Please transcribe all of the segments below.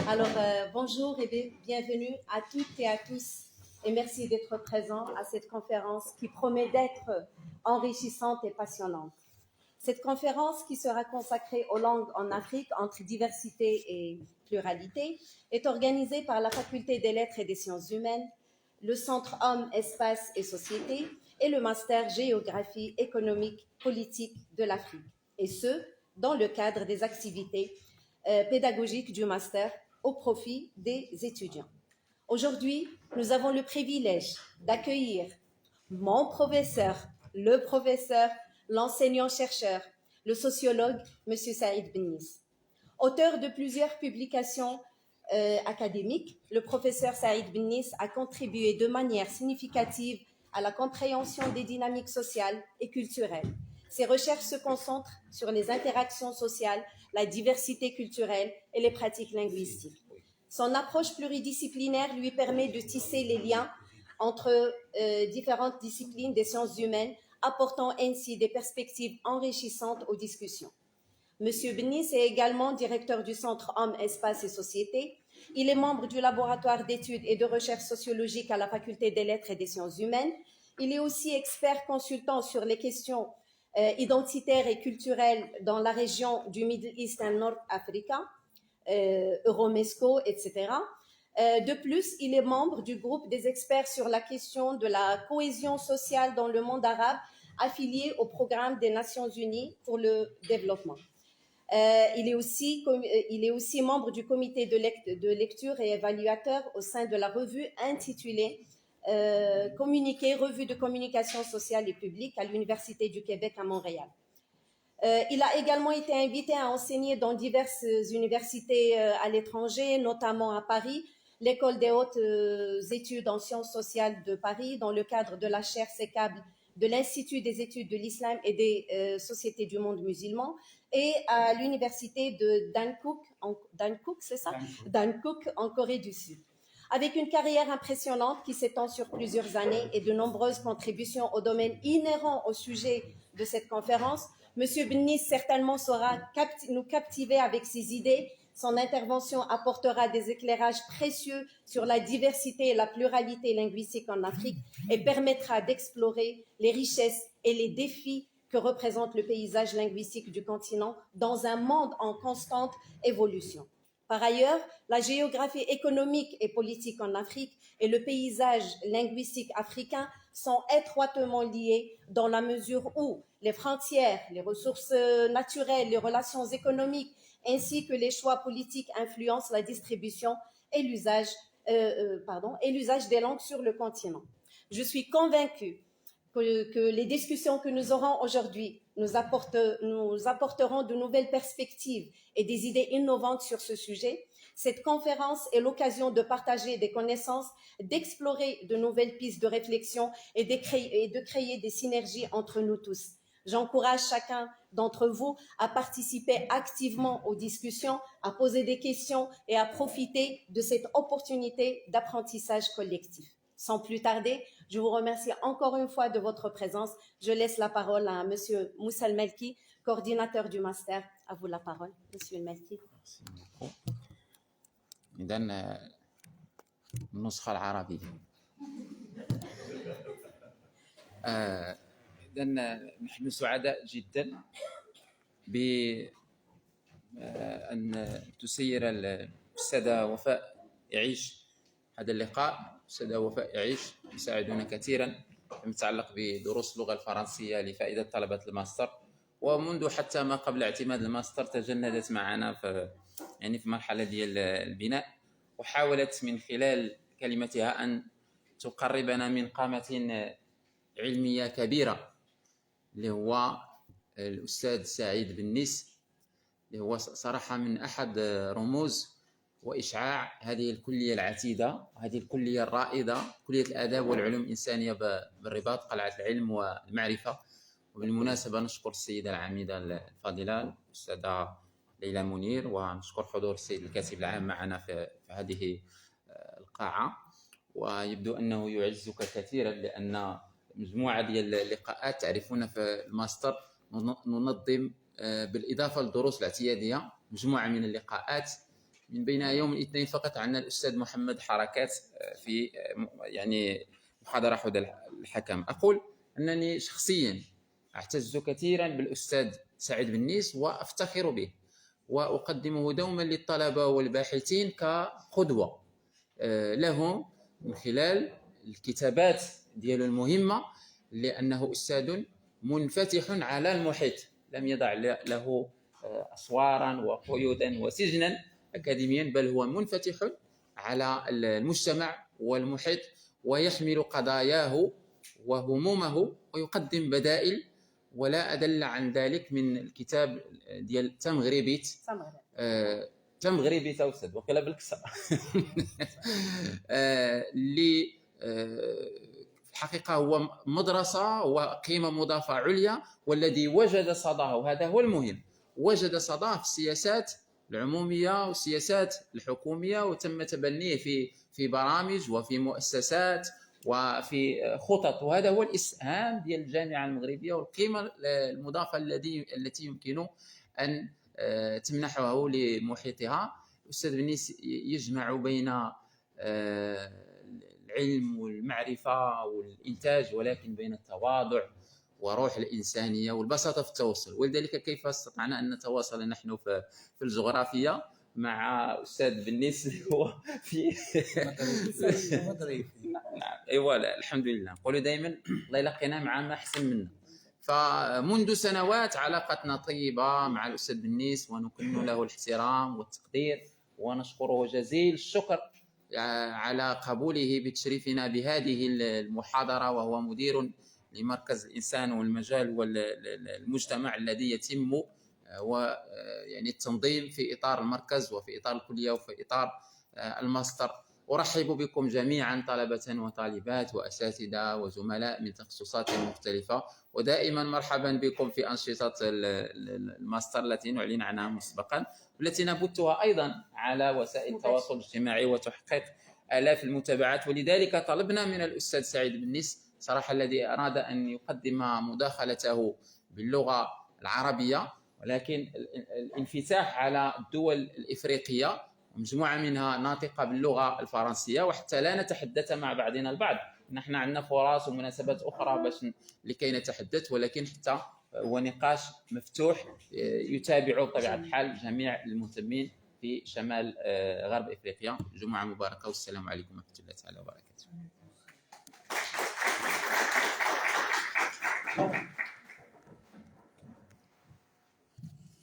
Alors, bonjour et bienvenue à toutes et à tous et merci d'être présents à cette conférence qui promet d'être enrichissante et passionnante. Cette conférence qui sera consacrée aux langues en Afrique entre diversité et pluralité est organisée par la Faculté des Lettres et des Sciences Humaines, le Centre Hommes, Espace et Société et le Master Géographie économique politique de l'Afrique, et ce, dans le cadre des activités pédagogique du master au profit des étudiants. Aujourd'hui, nous avons le privilège d'accueillir mon professeur, le professeur, l'enseignant-chercheur, le sociologue, M. Saïd Bennis. Auteur de plusieurs publications académiques, le professeur Saïd Bennis a contribué de manière significative à la compréhension des dynamiques sociales et culturelles. Ses recherches se concentrent sur les interactions sociales, la diversité culturelle et les pratiques linguistiques. Son approche pluridisciplinaire lui permet de tisser les liens entre différentes disciplines des sciences humaines, apportant ainsi des perspectives enrichissantes aux discussions. Monsieur Bennis est également directeur du Centre Hommes, Espace et Société. Il est membre du laboratoire d'études et de recherche sociologique à la Faculté des Lettres et des Sciences humaines. Il est aussi expert consultant sur les questions identitaires et culturelles dans la région du Middle East and North Africa, Euromesco, etc. De plus, il est membre du groupe des experts sur la question de la cohésion sociale dans le monde arabe, affilié au programme des Nations Unies pour le développement. Il est aussi membre du comité de lecture et évaluateur au sein de la revue intitulée Communiqué, revue de communication sociale et publique à l'Université du Québec à Montréal. Il a également été invité à enseigner dans diverses universités à l'étranger, notamment à Paris, l'École des hautes études en sciences sociales de Paris, dans le cadre de la chaire sécable de l'Institut des études de l'islam et des sociétés du monde musulman, et à l'université de Dankook en Corée du Sud. Avec une carrière impressionnante qui s'étend sur plusieurs années et de nombreuses contributions au domaine inhérent au sujet de cette conférence, M. Bennis certainement saura nous captiver avec ses idées. Son intervention apportera des éclairages précieux sur la diversité et la pluralité linguistique en Afrique et permettra d'explorer les richesses et les défis que représente le paysage linguistique du continent dans un monde en constante évolution. Par ailleurs, la géographie économique et politique en Afrique et le paysage linguistique africain sont étroitement liés dans la mesure où les frontières, les ressources naturelles, les relations économiques ainsi que les choix politiques influencent la distribution et l'usage des langues sur le continent. Je suis convaincue que les discussions que nous aurons aujourd'hui nous apporteront de nouvelles perspectives et des idées innovantes sur ce sujet. Cette conférence est l'occasion de partager des connaissances, d'explorer de nouvelles pistes de réflexion et de créer des synergies entre nous tous. J'encourage chacun d'entre vous à participer activement aux discussions, à poser des questions et à profiter de cette opportunité d'apprentissage collectif. Sans plus tarder, je vous remercie encore une fois de votre présence. Je laisse la parole à Monsieur Moussa Melki, coordinateur du master. À vous la parole, Monsieur Melki. إذن النسخة العربية. إذن نحن سعداء جدا بأن تسير الأستاذة وفاء يعيش هذا اللقاء. الأستاذة وفاء يعيش يساعدنا كثيرا فيما يتعلق بدروس اللغة الفرنسية لفائدة طلبة الماستر، ومنذ حتى ما قبل اعتماد الماستر تجندت معنا في مرحلة ديال البناء، وحاولت من خلال كلمتها أن تقربنا من قامة علمية كبيرة اللي هو الأستاذ سعيد بنيس، اللي هو صراحة من أحد رموز وإشعاع هذه الكلية العتيدة، هذه الكلية الرائدة، كلية الآداب والعلوم الإنسانية بالرباط، قلعة العلم والمعرفة. وبالمناسبة نشكر السيدة العميدة الفاضلة الأستاذة ليلى منير، ونشكر حضور السيد الكاتب العام معنا في هذه القاعة. ويبدو أنه يعزك كثيرا لأن مجموعة ديال اللقاءات تعرفون في الماستر ننظم بالإضافة للدروس الاعتيادية مجموعة من اللقاءات من بينها يوم الاثنين فقط عندنا الأستاذ محمد حركات في يعني محاضرة حول الحكم. أقول أنني شخصيا أعتز كثيرا بالأستاذ سعيد بنيس وأفتخر به وأقدمه دوما للطلبة والباحثين كقدوة لهم من خلال الكتابات ديالو المهمة، لأنه أستاذ منفتح على المحيط، لم يضع له أسوارا وقيودا وسجنا أكاديميا، بل هو منفتح على المجتمع والمحيط ويحمل قضاياه وهمومه ويقدم بدائل. ولا أدل عن ذلك من الكتاب ديال تمغربيت تمغربيت أستاذ وقيل بالكسر اللي في الحقيقة هو مدرسة وقيمة مضافة عليا، والذي وجد صداه، وهذا هو المهم، وجد صداه في السياسات العمومية والسياسات الحكومية، وتم تبنيه في برامج وفي مؤسسات وفي خطط، وهذا هو الإسهام ديال الجامعة المغربية والقيمة المضافة التي يمكن أن تمنحه لمحيطها. الأستاذ بنيس يجمع بين العلم والمعرفة والإنتاج، ولكن بين التواضع وروح الإنسانية والبساطة في التواصل. ولذلك كيف استطعنا أن نتواصل نحن في الجغرافيا مع أستاذ بنيس اللي هو في نعم ايوا الحمد لله، نقولوا دائما الله يلقينا مع ما احسن منا. فمنذ سنوات علاقتنا طيبه مع الاستاذ بنيس، ونكن له الاحترام والتقدير، ونشكره جزيل الشكر على قبوله بتشريفنا بهذه المحاضره، وهو مدير لمركز الانسان والمجال والمجتمع الذي يتم ويعني التنظيم في اطار المركز وفي اطار الكليه وفي اطار الماستر. أرحب بكم جميعا طلبة وطالبات وأساتذة وزملاء من تخصصات مختلفة، ودائما مرحبا بكم في أنشطة الماستر التي نعلن عنها مسبقا، والتي نبثها أيضا على وسائل التواصل الاجتماعي وتحقق آلاف المتابعات. ولذلك طلبنا من الأستاذ سعيد بنيس صراحة الذي أراد أن يقدم مداخلته باللغة العربية، ولكن الانفتاح على الدول الإفريقية مجموعة منها ناطقة باللغة الفرنسية، وحتى لا نتحدث مع بعضنا البعض، نحن عندنا فرص ومناسبات أخرى باش لكي نتحدث، ولكن حتى هو نقاش مفتوح يتابعه بطبيعة الحال جميع المهتمين في شمال غرب إفريقيا. جمعة مباركة والسلام عليكم ورحمة الله تعالى وبركاته.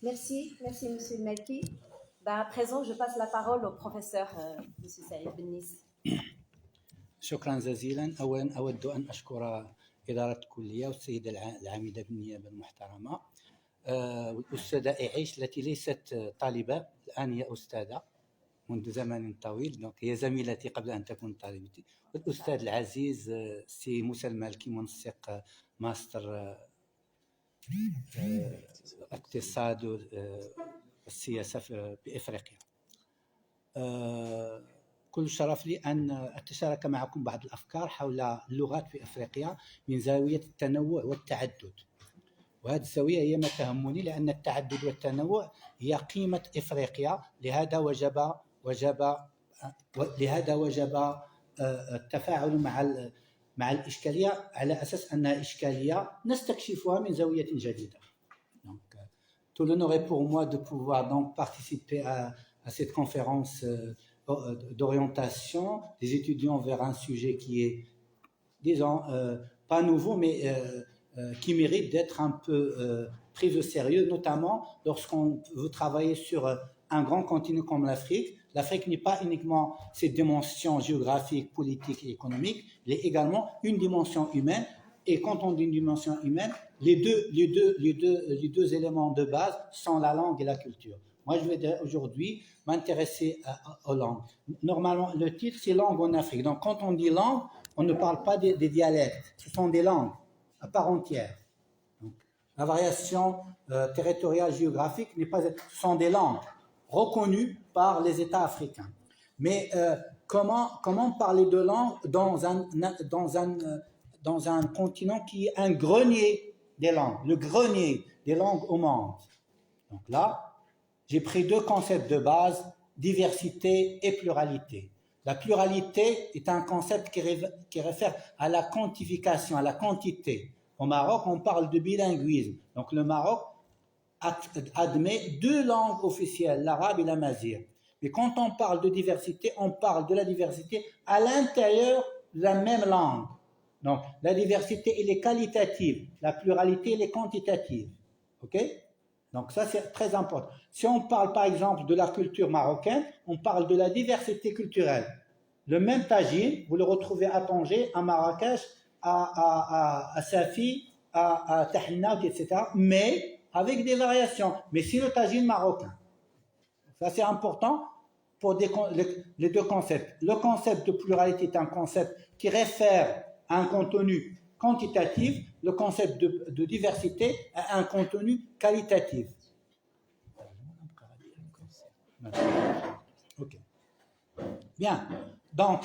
Merci, Monsieur Melki. À présent, je passe la parole au professeur Monsieur Saïd Bennis. شكرا جزيلا. أولا أود أن أشكر إدارة الكلية والسيدة العامدة بالنيابة المحترمة والأستاذة إعيش التي ليست طالبة الآن، هي أستاذة منذ زمن طويل، هي زميلتي قبل أن تكون طالبتي، والأستاذ العزيز سي موسى المالكي منسق ماستر اقتصاد السياسة بإفريقيا. كل شرف لي أن أتشارك معكم بعض الأفكار حول اللغات في إفريقيا من زاوية التنوع والتعدد، وهذه الزاوية هي ما تهمني، لأن التعدد والتنوع هي قيمة إفريقيا. لهذا وجب التفاعل مع الإشكالية على أساس أنها إشكالية نستكشفها من زاوية جديدة. Tout l'honneur est pour moi de pouvoir donc participer à cette conférence d'orientation des étudiants vers un sujet qui est, disons, pas nouveau, mais qui mérite d'être un peu pris au sérieux, notamment lorsqu'on veut travailler sur un grand continent comme l'Afrique. L'Afrique n'est pas uniquement cette dimension géographique, politique et économique, il est également une dimension humaine. Et quand on dit une dimension humaine, les deux éléments de base sont la langue et la culture. Moi, je vais aujourd'hui m'intéresser aux langues. Normalement, le titre, c'est langue en Afrique. Donc, quand on dit langue, on ne parle pas des dialectes. Ce sont des langues à part entière. Donc, la variation territoriale géographique n'est pas... Ce sont des langues reconnues par les États africains. Mais comment parler de langue dans un continent qui est un grenier des langues, le grenier des langues au monde. Donc là, j'ai pris deux concepts de base diversité et pluralité. La pluralité est un concept qui réfère à la quantification, à la quantité. Au Maroc, on parle de bilinguisme. Donc le Maroc admet 2 langues officielles, l'arabe et l'amazigh. Mais quand on parle de diversité, on parle de la diversité à l'intérieur de la même langue. Donc la diversité, elle est qualitative, la pluralité, elle est quantitative. OK? Donc ça, c'est très important. Si on parle par exemple de la culture marocaine, on parle de la diversité culturelle. Le même tagine, vous le retrouvez à Tanger, à Marrakech, à Safi, à Tahina, etc. Mais avec des variations. Mais c'est le tagine marocain. Ça, c'est important pour les 2 concepts. Le concept de pluralité est un concept qui réfère à un contenu quantitatif, le concept de diversité a un contenu qualitatif. Ok. Bien. Donc,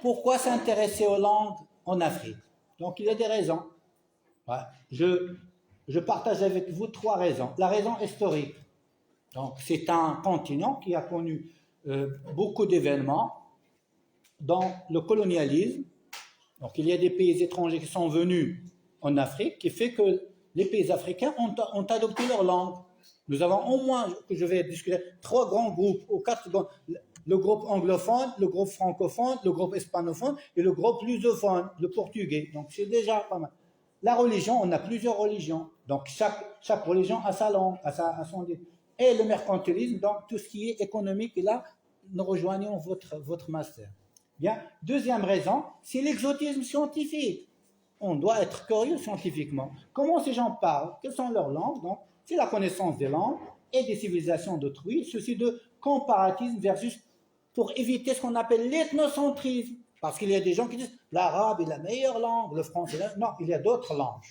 pourquoi s'intéresser aux langues en Afrique? Donc, il y a des raisons. Ouais. Je partage avec vous 3 raisons. La raison historique. Donc, c'est un continent qui a connu beaucoup d'événements dans le colonialisme. Donc, il y a des pays étrangers qui sont venus en Afrique, qui fait que les pays africains ont adopté leur langue. Nous avons au moins, que je vais discuter, 3 grands groupes, ou 4 grands, le groupe anglophone, le groupe francophone, le groupe hispanophone et le groupe lusophone, le portugais. Donc, c'est déjà pas mal. La religion, on a plusieurs religions. Donc, chaque religion a sa langue, a son dit. Et le mercantilisme, donc tout ce qui est économique, et là, nous rejoignons votre master. Bien. Deuxième raison, c'est l'exotisme scientifique. On doit être curieux scientifiquement. Comment ces gens parlent? Quelles sont leurs langues? Donc, c'est la connaissance des langues et des civilisations d'autrui, ceci de comparatisme versus pour éviter ce qu'on appelle l'ethnocentrisme. Parce qu'il y a des gens qui disent l'arabe est la meilleure langue, le français, non, il y a d'autres langues.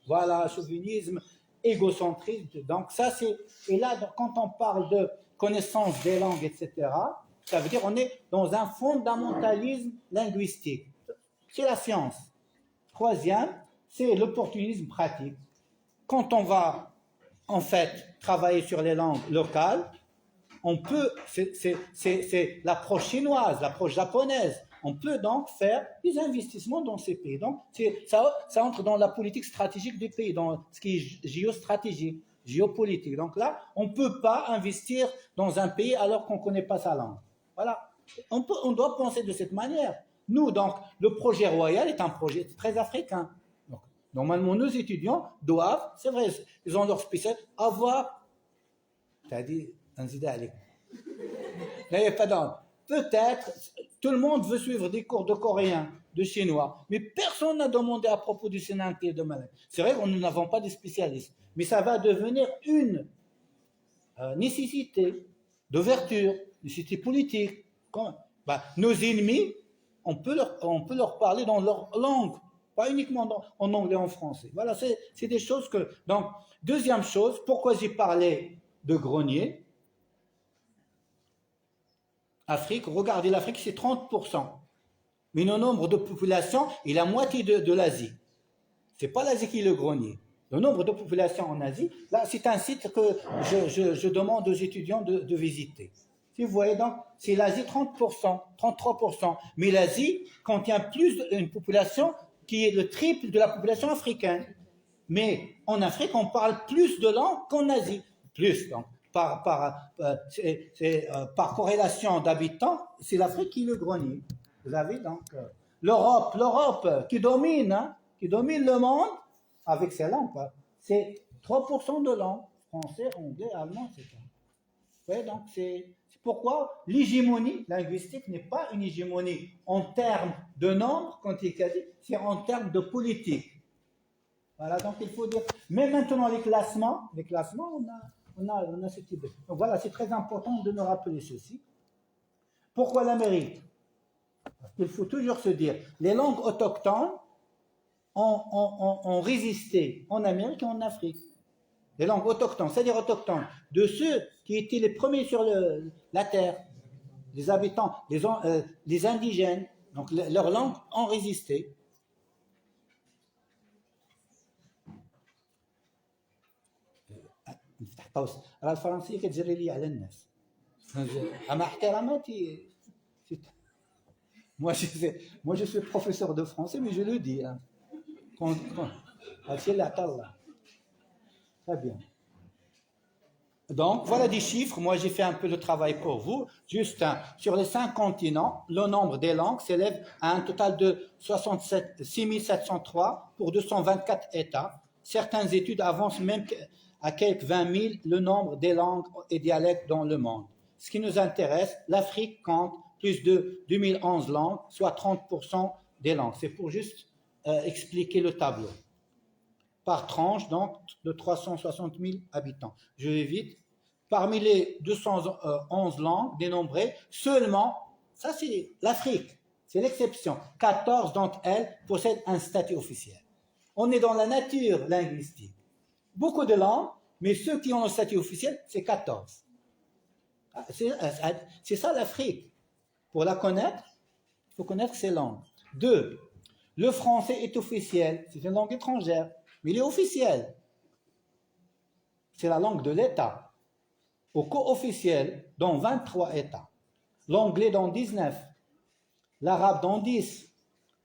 Voilà, chauvinisme, égocentrisme. Donc ça c'est, et là quand on parle de connaissance des langues, etc., ça veut dire on est dans un fondamentalisme linguistique. C'est la science. Troisième, c'est l'opportunisme pratique. Quand on va en fait travailler sur les langues locales, on peut, c'est l'approche chinoise, l'approche japonaise. On peut donc faire des investissements dans ces pays. Donc, ça entre dans la politique stratégique du pays, dans ce qui est géostratégique, géopolitique. Donc là, on ne peut pas investir dans un pays alors qu'on ne connaît pas sa langue. Voilà. On doit penser de cette manière. Nous, donc, le projet royal est un projet très africain. Donc, normalement, nos étudiants doivent, c'est vrai, ils ont leur spécialité, avoir, c'est-à-dire, peut-être, tout le monde veut suivre des cours de coréen, de chinois, mais personne n'a demandé à propos du sénanté de Malais. C'est vrai que nous n'avons pas de spécialistes, mais ça va devenir une nécessité d'ouverture, nécessité politique. Nos ennemis, on peut leur parler dans leur langue, pas uniquement en anglais, en français. Voilà, c'est des choses que... Donc, deuxième chose, pourquoi j'ai parlé de grenier? Afrique, regardez l'Afrique, c'est 30%. Mais le nombre de population est la moitié de l'Asie. Ce n'est pas l'Asie qui est le grenier. Le nombre de populations en Asie, là, c'est un site que je demande aux étudiants de visiter. Si vous voyez, donc, c'est l'Asie 30%, 33%. Mais l'Asie contient une population qui est le triple de la population africaine. Mais en Afrique, on parle plus de langues qu'en Asie. Plus, donc. Par corrélation d'habitants, c'est l'Afrique qui est le grenier. Vous avez donc l'Europe qui domine le monde avec ses langues. C'est 3% de langues, français, anglais, allemand, etc. Ouais, donc c'est pourquoi l'hégémonie linguistique n'est pas une hégémonie en termes de nombre, quand il est dit, c'est en termes de politique. Voilà, donc il faut dire. Mais maintenant les classements, on a ce type de... Donc voilà, c'est très important de nous rappeler ceci. Pourquoi l'Amérique? Parce qu'il faut toujours se dire, les langues autochtones ont résisté en Amérique et en Afrique. Les langues autochtones, c'est-à-dire autochtones, de ceux qui étaient les premiers sur la terre, les habitants, les indigènes, donc leurs langues ont résisté. راه الفرنسيه كتجري لي على الناس أما احتراماتي. Moi, je suis professeur de français, mais je le dis. Hein. Très bien. Donc, voilà des chiffres. Moi, j'ai fait un peu de travail pour vous. Juste, sur les 5 continents, le nombre des langues s'élève à un total de 6703 pour 224 États. Certaines études avancent même à quelques 20 000 le nombre des langues et dialectes dans le monde. Ce qui nous intéresse, l'Afrique compte plus de 2011 langues, soit 30% des langues. C'est pour juste expliquer le tableau. Par tranche, donc, de 360 000 habitants. Je vais vite. Parmi les 211 langues dénombrées, seulement, ça c'est l'Afrique, c'est l'exception. 14 d'entre elles possèdent un statut officiel. On est dans la nature linguistique. Beaucoup de langues, mais ceux qui ont un statut officiel, c'est 14. C'est ça l'Afrique. Pour la connaître, il faut connaître ces langues. 2. Le français est officiel, c'est une langue étrangère, mais il est officiel. C'est la langue de l'État. Au co-officiel, dans 23 États. L'anglais dans 19. L'arabe dans 10.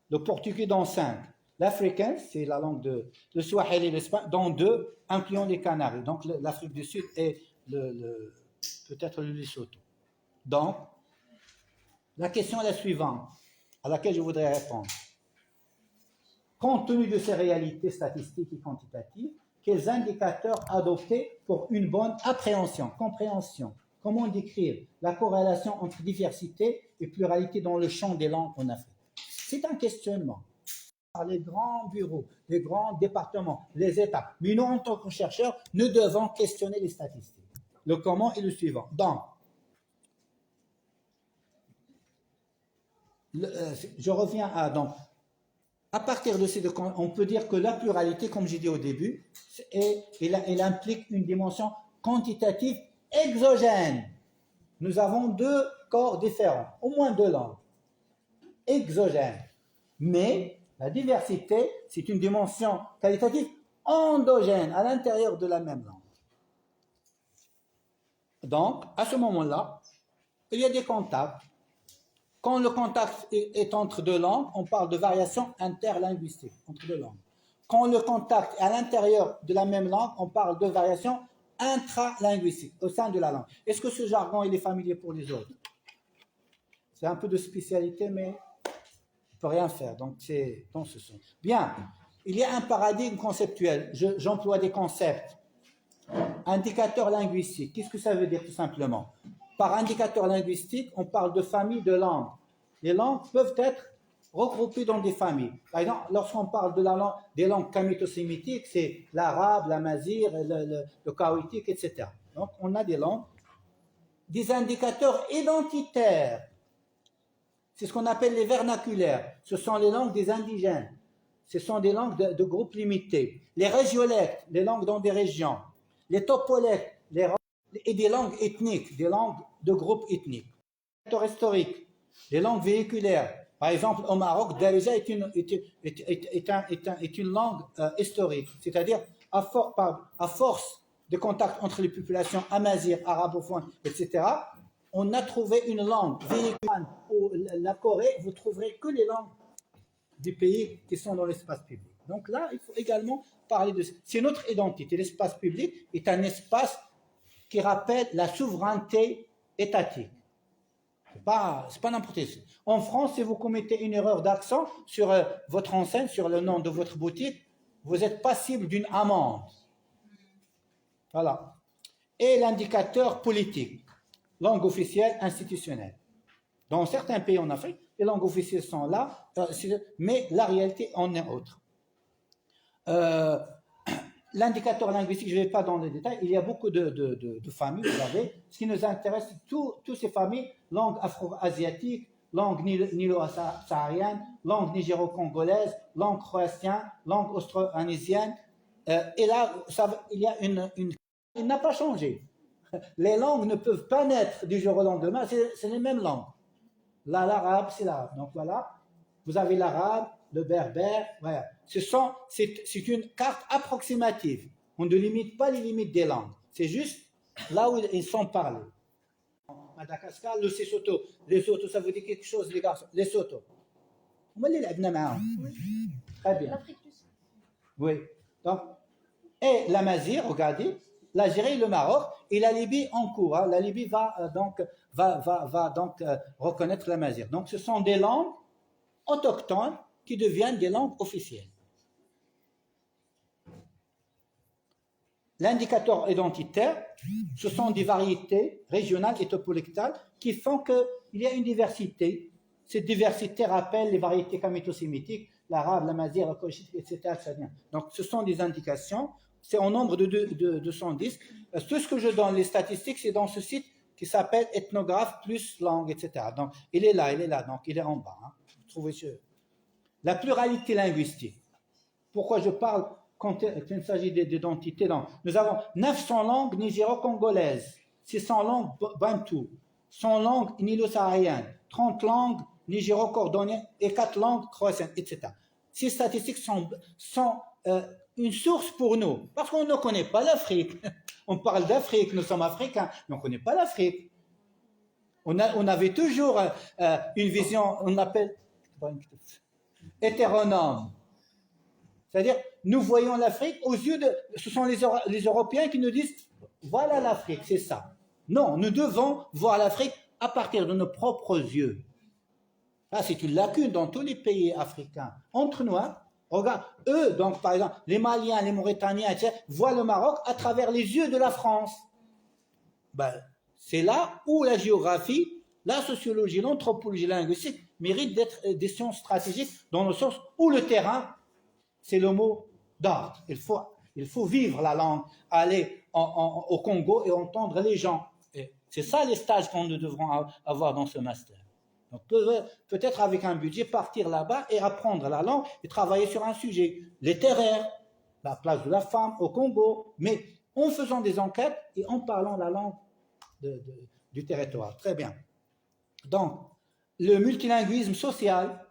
Le portugais dans 5. L'africain, c'est la langue de le swahili et l'espagnol, dans 2, incluant les Canaries. Donc l'Afrique du Sud et peut-être le Lesotho. Donc, la question est la suivante, à laquelle je voudrais répondre. Compte tenu de ces réalités statistiques et quantitatives, quels indicateurs adopter pour une bonne compréhension? Comment décrire la corrélation entre diversité et pluralité dans le champ des langues en Afrique? C'est un questionnement. Les grands bureaux, les grands départements, les États. Mais nous, en tant que chercheurs, nous devons questionner les statistiques. Le comment est le suivant. Donc, je reviens à... Donc, à partir de ces deux, on peut dire que la pluralité, comme j'ai dit au début, elle implique une dimension quantitative exogène. Nous avons 2 corps différents, au moins 2 langues exogènes. Mais la diversité, c'est une dimension qualitative endogène, à l'intérieur de la même langue. Donc, à ce moment-là, il y a des contacts. Quand le contact est entre 2 langues, on parle de variation interlinguistique entre 2 langues. Quand le contact est à l'intérieur de la même langue, on parle de variation intralinguistique au sein de la langue. Est-ce que ce jargon il est familier pour les autres? C'est un peu de spécialité, mais on ne peut rien faire. Donc, c'est dans ce sens. Bien, il y a un paradigme conceptuel. J'emploie des concepts. Indicateur linguistique, qu'est-ce que ça veut dire tout simplement? Par indicateur linguistique, on parle de familles de langues. Les langues peuvent être regroupées dans des familles. Par exemple, lorsqu'on parle des langues caméto-sémitiques, c'est l'arabe, l'amazigh, le kawitique, etc. Donc, on a des langues. Des indicateurs identitaires, c'est ce qu'on appelle les vernaculaires. Ce sont les langues des indigènes. Ce sont des langues de groupes limités. Les régiolectes, les langues dans des régions. Les topolectes, et des langues ethniques, des langues de groupes ethniques. Historique, les langues véhiculaires. Par exemple, au Maroc, Darija est une langue historique, c'est-à-dire à force de contact entre les populations amazighes, arabophones, etc., on a trouvé une langue véhiculaire. La Corée, vous trouverez que les langues des pays qui sont dans l'espace public. Donc là, il faut également parler de... C'est notre identité. L'espace public est un espace qui rappelle la souveraineté étatique. C'est pas n'importe quoi. En France, si vous commettez une erreur d'accent sur votre enseigne, sur le nom de votre boutique, vous êtes passible d'une amende. Voilà. Et l'indicateur politique, langue officielle institutionnelle. Dans certains pays en Afrique, les langues officielles sont là, mais la réalité en est autre. L'indicateur linguistique, je ne vais pas dans les détails, il y a beaucoup de familles, vous savez. Ce qui nous intéresse, toutes ces familles, langue afro-asiatique, langue nilo-saharienne, langue nigéro-congolaise, langue croatienne, langue austro-anésienne. Et là, il y a il n'a pas changé. Les langues ne peuvent pas naître du jour au lendemain, c'est les mêmes langues. Là, l'arabe, c'est l'arabe. Donc voilà, vous avez l'arabe, le berbère, voilà. C'est une carte approximative. On ne limite pas les limites des langues. C'est juste là où ils sont parlés. Madagascar, le Lesotho. Lesotho, ça vous dit quelque chose, les garçons? Lesotho. Très bien. L'Afrique du Sud. Oui. Donc, et la Mazir, regardez, l'Algérie, le Maroc et la Libye en cours. Hein. La Libye va donc reconnaître la Mazir. Donc, ce sont des langues autochtones qui deviennent des langues officielles. L'indicateur identitaire, ce sont des variétés régionales et topolocales qui font qu'il y a une diversité. Cette diversité rappelle les variétés caméto-sémitiques, l'arabe, la mazir, la colchite, etc. Donc, ce sont des indications. C'est en nombre de 210. Tout ce que je donne, les statistiques, c'est dans ce site qui s'appelle Ethnographe plus langue, etc. Donc, il est là, donc il est en bas. Hein. Vous trouvez la pluralité linguistique. Pourquoi je parle quand il s'agit d'identité? Nous avons 900 langues nigéro-congolaises, 600 langues bantou, 100 langues nilo-sahariennes, 30 langues nigéro-cordoniennes et 4 langues croatiennes, etc. Ces statistiques sont une source pour nous, parce qu'on ne connaît pas l'Afrique. On parle d'Afrique, nous sommes africains, mais on ne connaît pas l'Afrique. On avait toujours une vision, on appelle hétéronome. C'est-à-dire, nous voyons l'Afrique aux yeux de... Ce sont les Européens qui nous disent, voilà l'Afrique, c'est ça. Non, nous devons voir l'Afrique à partir de nos propres yeux. Là, c'est une lacune dans tous les pays africains. Entre nous, hein, regarde, eux, donc par exemple, les Maliens, les Mauritaniens, etc., voient le Maroc à travers les yeux de la France. Ben, c'est là où la géographie, la sociologie, l'anthropologie linguistique méritent d'être des sciences stratégiques dans le sens où le terrain, c'est le mot d'ordre. Il faut vivre la langue, aller au Congo et entendre les gens. C'est ça les stages qu'on nous devrons avoir dans ce master. Donc peut-être avec un budget, partir là-bas et apprendre la langue et travailler sur un sujet littéraire, la place de la femme au Congo, mais en faisant des enquêtes et en parlant la langue du territoire. Très bien. Donc, le multilinguisme social.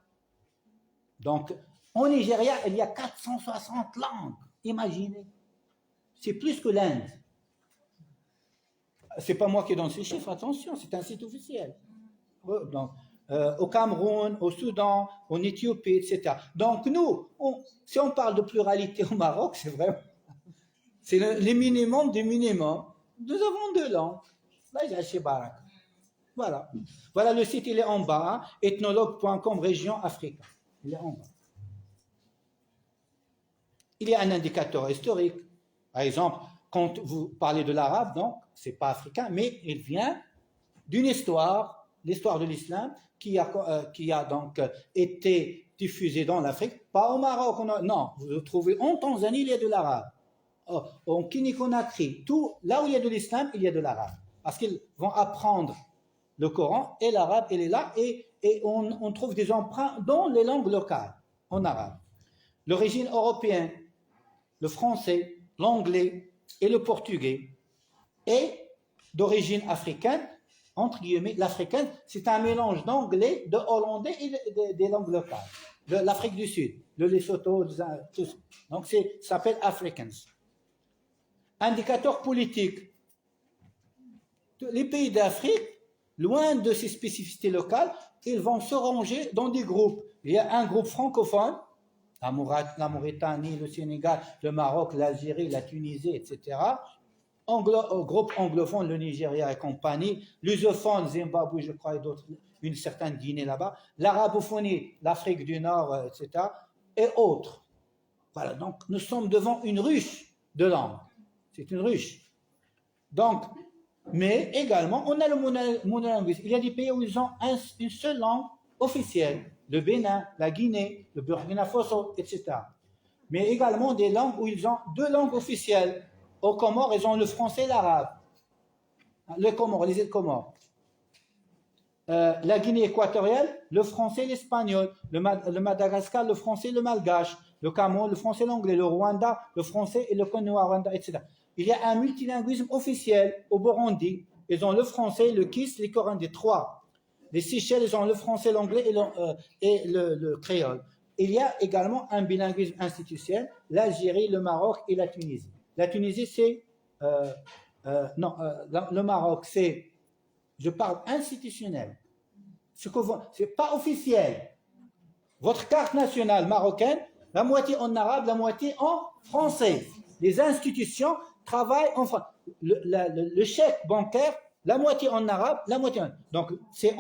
Donc, au Nigeria, il y a 460 langues. Imaginez. C'est plus que l'Inde. C'est pas moi qui donne ces chiffres, attention, c'est un site officiel. Donc, au Cameroun, au Soudan, en Éthiopie, etc. Donc nous, si on parle de pluralité au Maroc, c'est vrai, c'est le minimum des minimums. Nous avons 2 langues. Là, il y a chez Barak. Voilà. Voilà, le site, il est en bas, hein, ethnologue.com, région Afrique. Il est en bas. Il y a un indicateur historique. Par exemple, quand vous parlez de l'arabe, donc, c'est pas africain, mais il vient d'une histoire, l'histoire de l'islam, qui a donc été diffusée dans l'Afrique, pas au Maroc. Non, vous le trouvez en Tanzanie, il y a de l'arabe. En Guinée-Conakry, tout, là où il y a de l'islam, il y a de l'arabe. Parce qu'ils vont apprendre le Coran et l'arabe, il est là, et on trouve des emprunts dans les langues locales, en arabe. L'origine européenne, le français, l'anglais et le portugais, et d'origine africaine, entre guillemets, l'africaine, c'est un mélange d'anglais, de hollandais et des langues locales. De l'Afrique du Sud, le Lesotho, tout ça. Donc, ça s'appelle Africans. Indicateur politique. Les pays d'Afrique, loin de ces spécificités locales, ils vont se ranger dans des groupes. Il y a un groupe francophone, la Mauritanie, le Sénégal, le Maroc, l'Algérie, la Tunisie, etc. Groupe anglophone, le Nigeria et compagnie, lusophone, Zimbabwe, je crois, et d'autres, une certaine Guinée là-bas, l'arabophonie, l'Afrique du Nord, etc., et autres. Voilà, donc nous sommes devant une ruche de langues. C'est une ruche. Donc, mais également, on a le monolinguisme. Il y a des pays où ils ont une seule langue officielle, le Bénin, la Guinée, le Burkina Faso, etc. Mais également des langues où ils ont 2 langues officielles. Aux Comores, ils ont le français et l'arabe. Les Comores, les îles Comores. La Guinée équatoriale, le français et l'espagnol. Le Madagascar, le français et le malgache. Le Cameroun, le français et l'anglais. Le Rwanda, le français et le Konyarwanda, etc. Il y a un multilinguisme officiel au Burundi. Ils ont le français, le kis, les corindés, 3. Les Seychelles, ils ont le français, l'anglais et le créole. Il y a également un bilinguisme institutionnel, l'Algérie, le Maroc et la Tunisie. La Tunisie, c'est... le Maroc, c'est Je parle institutionnel. Ce n'est pas officiel. Votre carte nationale marocaine, la moitié en arabe, la moitié en français. Les institutions travaillent en français. Le chèque bancaire, la moitié en arabe, la moitié en... Donc, c'est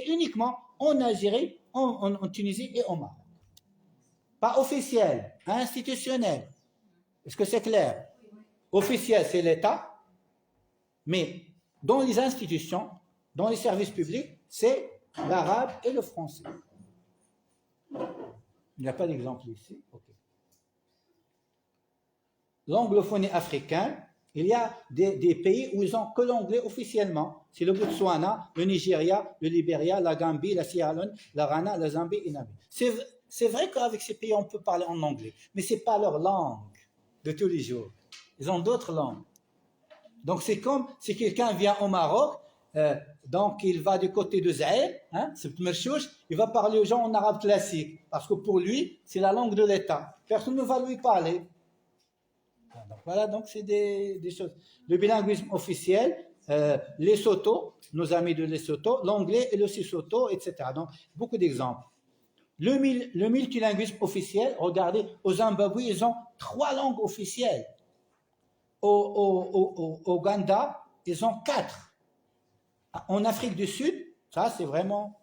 uniquement en Algérie, en Tunisie et au Maroc. Pas officiel, institutionnel. Est-ce que c'est clair? Officiel, c'est l'État, mais dans les institutions, dans les services publics, c'est l'arabe et le français. Il n'y a pas d'exemple ici. Okay. L'anglophonie africaine, il y a des pays où ils n'ont que l'anglais officiellement. C'est le Botswana, le Nigeria, le Libéria, la Gambie, la Sierra Leone, la Ghana, la Zambie et Namibie. C'est vrai qu'avec ces pays, on peut parler en anglais, mais ce n'est pas leur langue de tous les jours. Ils ont d'autres langues. Donc, c'est comme si quelqu'un vient au Maroc, donc il va du côté de Zaïre, c'est le premier chose, il va parler aux gens en arabe classique, parce que pour lui, c'est la langue de l'État. Personne ne va lui parler. Donc, voilà, donc c'est des choses. Le bilinguisme officiel, Lesotho, nos amis de Lesotho, l'anglais et le Sesotho, etc. Donc, beaucoup d'exemples. Le multilinguisme officiel, regardez, au Zimbabwe, ils ont 3 langues officielles. Au Ouganda, ils ont 4. En Afrique du Sud, ça c'est vraiment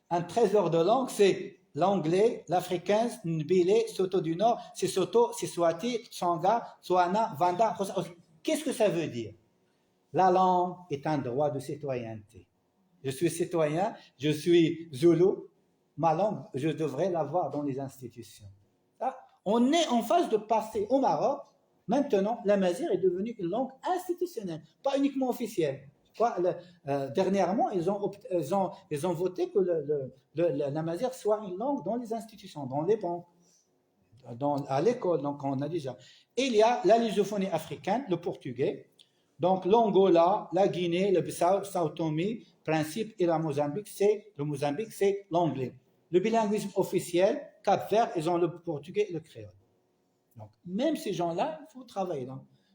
un trésor de langue, c'est l'anglais, l'africain, Mbélé, Soto du Nord, Sesotho, Siswati, Tsonga, Tswana, Vanda. Qu'est-ce que ça veut dire? La langue est un droit de citoyenneté. Je suis citoyen, je suis Zoulou, ma langue, je devrais l'avoir dans les institutions. On est en phase de passer au Maroc. Maintenant, la mazir est devenue une langue institutionnelle, pas uniquement officielle. Dernièrement, ils ont voté que la mazir soit une langue dans les institutions, dans les banques, à l'école, donc on a déjà. Et il y a la lusophonie africaine, le portugais, donc l'Angola, la Guinée, le Bissau, Sao Tomé, Principe et le Mozambique, c'est l'anglais. Le bilinguisme officiel, Cap-Vert, ils ont le portugais et le créole. Donc, même ces gens-là, il faut travailler.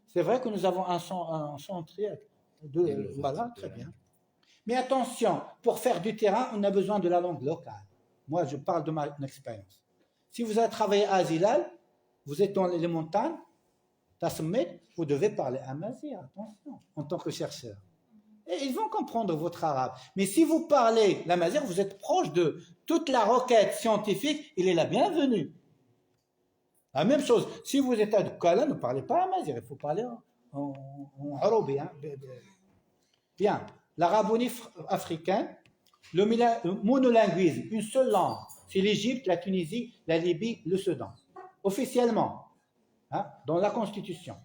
C'est vrai que nous avons un centre de... Voilà, très bien. Mais attention, pour faire du terrain, on a besoin de la langue locale. Moi, je parle de mon expérience. Si vous allez travailler à Azilal, vous êtes dans les montagnes, Tasmet, vous devez parler amazigh, attention, en tant que chercheur. Et ils vont comprendre votre arabe. Mais si vous parlez l'amazigh, vous êtes proche de toute la requête scientifique, il est la bienvenue. La même chose, si vous êtes à Douala, ne parlez pas amazigh, il faut parler en arabe. Bien, l'arabophonie africaine, le monolinguisme, une seule langue, c'est l'Égypte, la Tunisie, la Libye, le Soudan. Officiellement, dans la Constitution.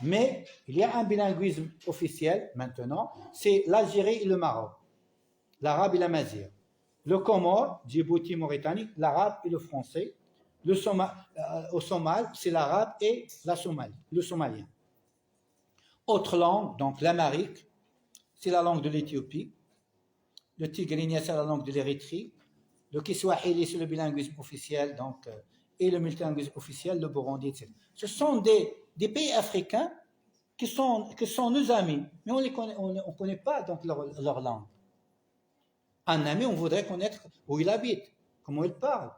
Mais il y a un bilinguisme officiel maintenant, c'est l'Algérie et le Maroc, l'arabe et l'amazigh. Le Comore, Djibouti, Mauritanie, l'arabe et le français. Au Somal, c'est l'arabe et le somalien. Autre langue, donc l'amharique, c'est la langue de l'Éthiopie. Le tigrinya, c'est la langue de l'Érythrée. Le kiswahili, c'est le bilinguisme officiel, donc, et le multilinguisme officiel, le Burundi, etc. Ce sont des pays africains qui sont nos amis, mais on ne connaît pas donc leur langue. Un ami, on voudrait connaître où il habite, comment il parle,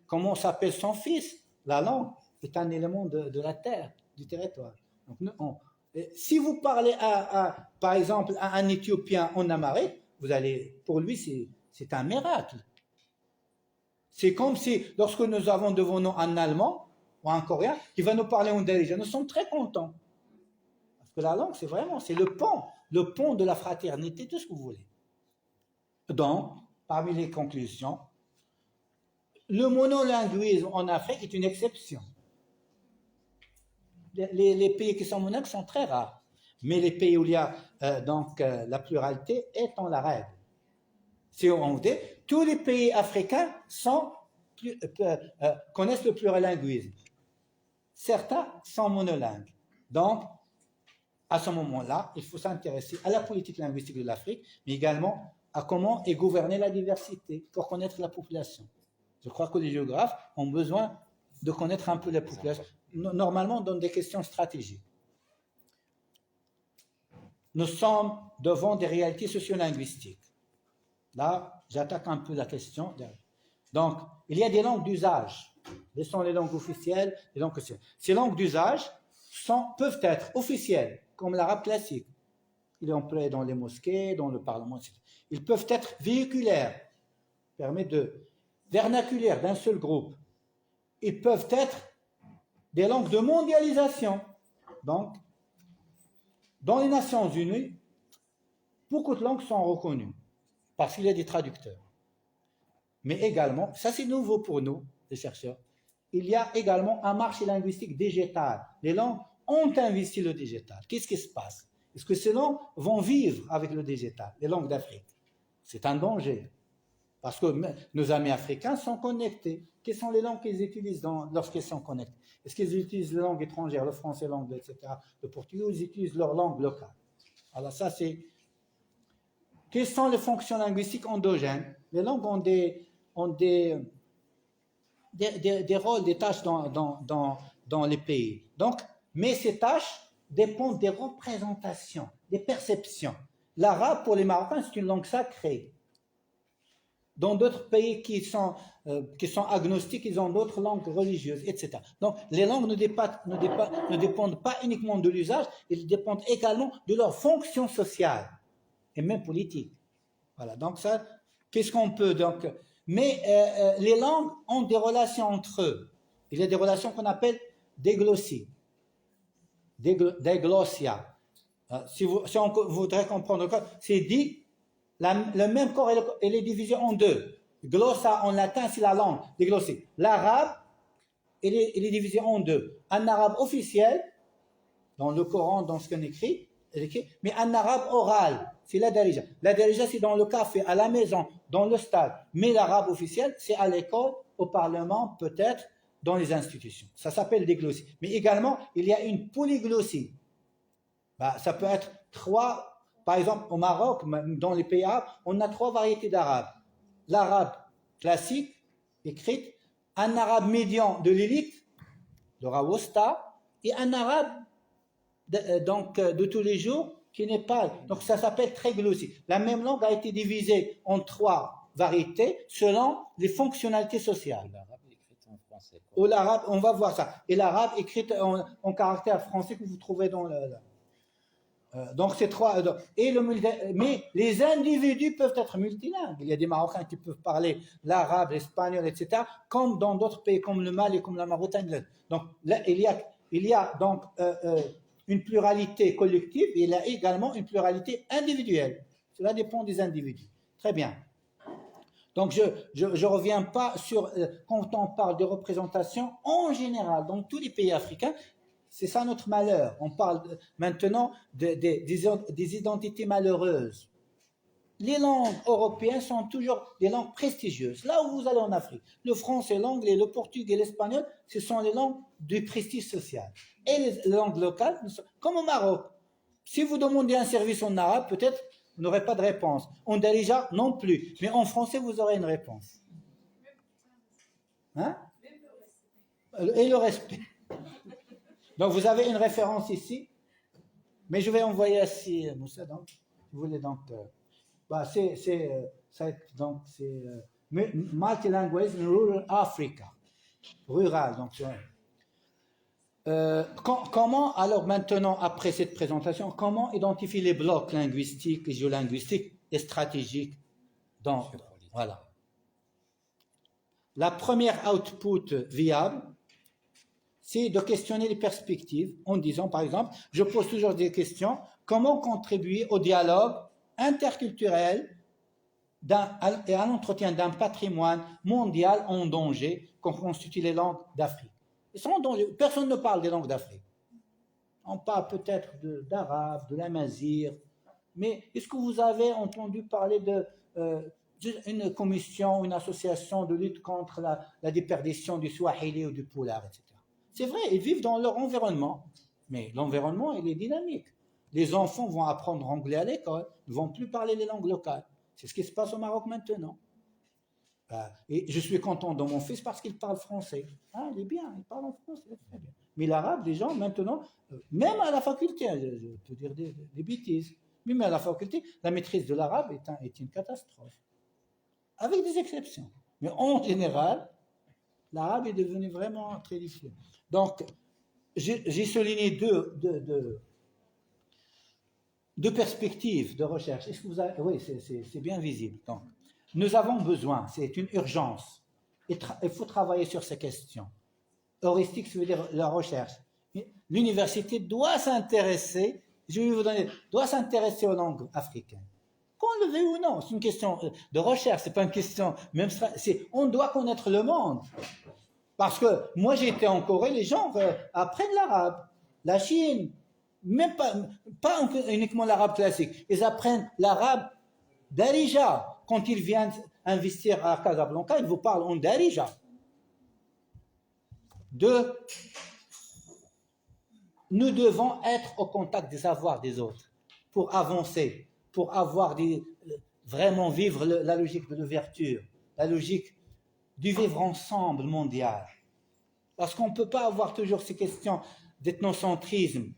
comment s'appelle son fils. La langue est un élément de la terre, du territoire. Donc, si vous parlez par exemple à un Éthiopien en amharique, pour lui c'est un miracle. C'est comme si lorsque nous avons devant nous un Allemand ou un Coréen qui va nous parler en darija, nous sommes très contents. Parce que la langue, c'est le pont de la fraternité, tout ce que vous voulez. Donc, parmi les conclusions, le monolinguisme en Afrique est une exception. Les pays qui sont monolingues sont très rares. Mais les pays où il y a la pluralité étant la règle. Si on dit, tous les pays africains connaissent le plurilinguisme. Certains sont monolingues. Donc, à ce moment-là, il faut s'intéresser à la politique linguistique de l'Afrique, mais également à comment est gouvernée la diversité pour connaître la population. Je crois que les géographes ont besoin de connaître un peu la population, normalement dans des questions stratégiques. nous sommes devant des réalités sociolinguistiques. Là, j'attaque un peu la question. Donc, il y a des langues d'usage. Laissons les langues officielles, les langues officielles. Ces langues d'usage peuvent être officielles, comme l'arabe classique. Il est employé dans les mosquées, dans le parlement, etc. Ils peuvent être véhiculaires, permet de vernaculaires d'un seul groupe. Ils peuvent être des langues de mondialisation. Donc, dans les Nations Unies, beaucoup de langues sont reconnues parce qu'il y a des traducteurs. Mais également, ça c'est nouveau pour nous, les chercheurs, il y a également un marché linguistique digital. Les langues ont investi le digital. Qu'est-ce qui se passe? Est-ce que ces langues vont vivre avec le digital, les langues d'Afrique? C'est un danger. Parce que nos amis africains sont connectés. Quelles sont les langues qu'ils utilisent lorsqu'ils sont connectés? Est-ce qu'ils utilisent les langues étrangères, le français, l'anglais, etc., le portugais, ou ils utilisent leur langue locale? Alors ça, c'est... Quelles sont les fonctions linguistiques endogènes? Les langues ont des rôles, des tâches dans les pays. Donc, mais ces tâches dépendent des représentations, des perceptions. L'arabe, pour les Marocains, c'est une langue sacrée. Dans d'autres pays qui sont agnostiques, ils ont d'autres langues religieuses, etc. Donc, les langues ne dépendent pas uniquement de l'usage, elles dépendent également de leur fonction sociale et même politique. Voilà, donc ça, qu'est-ce qu'on peut... Donc, mais les langues ont des relations entre eux. Il y a des relations qu'on appelle déglossie, déglossia. Si on voudrait comprendre, c'est dit... Le même corps, il est divisé en deux. Glossa en latin, c'est la langue, les glossies. L'arabe, il est divisé en deux. Un arabe officiel, dans le Coran, dans ce qu'on écrit, mais un arabe oral, c'est la darija. La darija, c'est dans le café, à la maison, dans le stade. Mais l'arabe officiel, c'est à l'école, au parlement, peut-être, dans les institutions. Ça s'appelle des glossies. Mais également, il y a une polyglossie. Ça peut être 3. Par exemple, au Maroc, dans les pays arabes, on a 3 variétés d'arabe. L'arabe classique, écrite, un arabe médian de l'élite, le rawosta, et un arabe de tous les jours qui n'est pas. Donc ça s'appelle triglossie. La même langue a été divisée en 3 variétés selon les fonctionnalités sociales. L'arabe est écrit en français. Ou l'arabe, on va voir ça. Et l'arabe écrit en caractère français que vous trouvez dans donc c'est 3. Mais les individus peuvent être multilingues. Il y a des Marocains qui peuvent parler l'arabe, l'espagnol, etc., comme dans d'autres pays, comme le Mali, comme la Mauritanie. Donc là, il y a donc une pluralité collective et il y a également une pluralité individuelle. Cela dépend des individus. Très bien. Donc je reviens pas sur quand on parle de représentation en général dans tous les pays africains. C'est ça notre malheur. On parle maintenant des identités malheureuses. Les langues européennes sont toujours des langues prestigieuses. Là où vous allez en Afrique, le français, l'anglais, le portugais, l'espagnol, ce sont les langues du prestige social. Et les langues locales, comme au Maroc. Si vous demandez un service en arabe, peut-être vous n'aurez pas de réponse. En darija, non plus. Mais en français, vous aurez une réponse. Hein? Et le respect. Donc, vous avez une référence ici, mais je vais envoyer ici, Moussa, donc, vous voulez donc, c'est Multilingualism in Rural Africa, rural, donc, comment, alors maintenant, après cette présentation, comment identifier les blocs linguistiques, géolinguistiques et stratégiques voilà. La première output viable, c'est de questionner les perspectives en disant, par exemple, je pose toujours des questions, comment contribuer au dialogue interculturel et à l'entretien d'un patrimoine mondial en danger qu'on constitue les langues d'Afrique. Ils sont en danger. Personne ne parle des langues d'Afrique. On parle peut-être d'arabe, de l'amazigh, mais est-ce que vous avez entendu parler d'une commission, une association de lutte contre la déperdition du swahili ou du pulaar, etc. C'est vrai, ils vivent dans leur environnement, mais l'environnement, il est dynamique. Les enfants vont apprendre anglais à l'école, ils ne vont plus parler les langues locales. C'est ce qui se passe au Maroc maintenant. Et je suis content de mon fils parce qu'il parle français. Il est bien, il parle en français, très bien. Mais l'arabe, les gens maintenant, même à la faculté, je peux dire des bêtises. Même à la faculté, la maîtrise de l'arabe est une catastrophe, avec des exceptions. Mais en général, l'arabe est devenu vraiment très difficile. Donc, j'ai souligné deux perspectives de recherche. Est-ce que vous avez... Oui, c'est bien visible. Donc, nous avons besoin, c'est une urgence. Il faut travailler sur ces questions. Heuristique, ça veut dire la recherche. L'université doit s'intéresser, je vais vous donner, doit s'intéresser aux langues africaines. Qu'on le veuille ou non, c'est une question de recherche, c'est pas une question, même on doit connaître le monde. Parce que moi j'ai été en Corée, les gens apprennent l'arabe, la Chine, même pas uniquement l'arabe classique, ils apprennent l'arabe darija. Quand ils viennent investir à Casablanca, ils vous parlent en darija. Nous devons être au contact des savoirs des autres pour avancer, pour vraiment vivre la logique de l'ouverture, la logique du vivre ensemble mondial. Parce qu'on ne peut pas avoir toujours ces questions d'ethnocentrisme,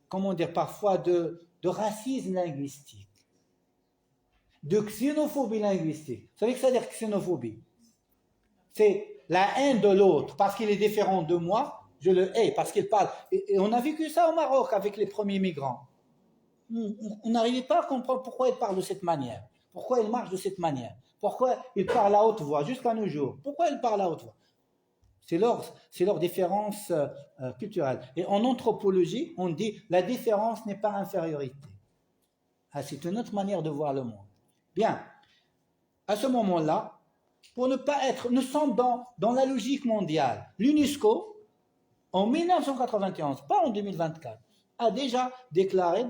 comment dire, parfois de racisme linguistique, de xénophobie linguistique. Vous savez que ça veut dire xénophobie? C'est la haine de l'autre parce qu'il est différent de moi. Je le hais parce qu'il parle. Et on a vécu ça au Maroc avec les premiers migrants. On n'arrivait pas à comprendre pourquoi il parle de cette manière, pourquoi il marche de cette manière, pourquoi il parle à haute voix jusqu'à nos jours. Pourquoi il parle à haute voix? C'est leur différence culturelle. Et en anthropologie, on dit la différence n'est pas infériorité. C'est une autre manière de voir le monde. Bien, à ce moment-là, pour ne pas être... Nous sommes dans la logique mondiale. L'UNESCO, en 1991, pas en 2024, a déjà déclaré,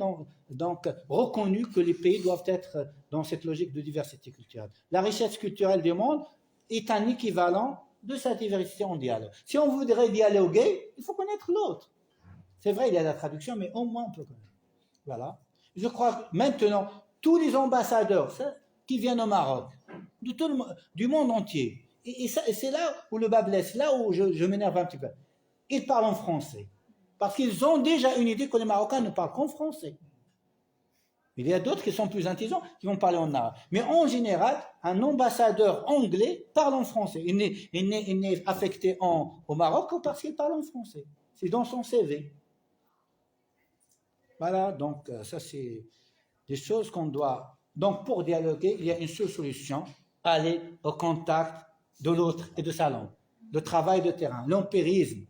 donc reconnu que les pays doivent être dans cette logique de diversité culturelle. La richesse culturelle du monde est un équivalent de sa diversité mondiale. Si on voudrait dialoguer, il faut connaître l'autre. C'est vrai, il y a la traduction, mais au moins on peut connaître. Voilà. Je crois que maintenant, tous les ambassadeurs qui viennent au Maroc, du monde entier, et c'est là où le bas blesse, là où je m'énerve un petit peu. Ils parlent en français. Parce qu'ils ont déjà une idée que les Marocains ne parlent qu'en français. Il y a d'autres qui sont plus intelligents qui vont parler en arabe. Mais en général, un ambassadeur anglais parle en français. Il n'est affecté au Maroc que parce qu'il parle en français. C'est dans son CV. Voilà, donc ça c'est des choses qu'on doit... Donc pour dialoguer, il y a une seule solution, aller au contact de l'autre et de sa langue. Le travail de terrain, l'empirisme.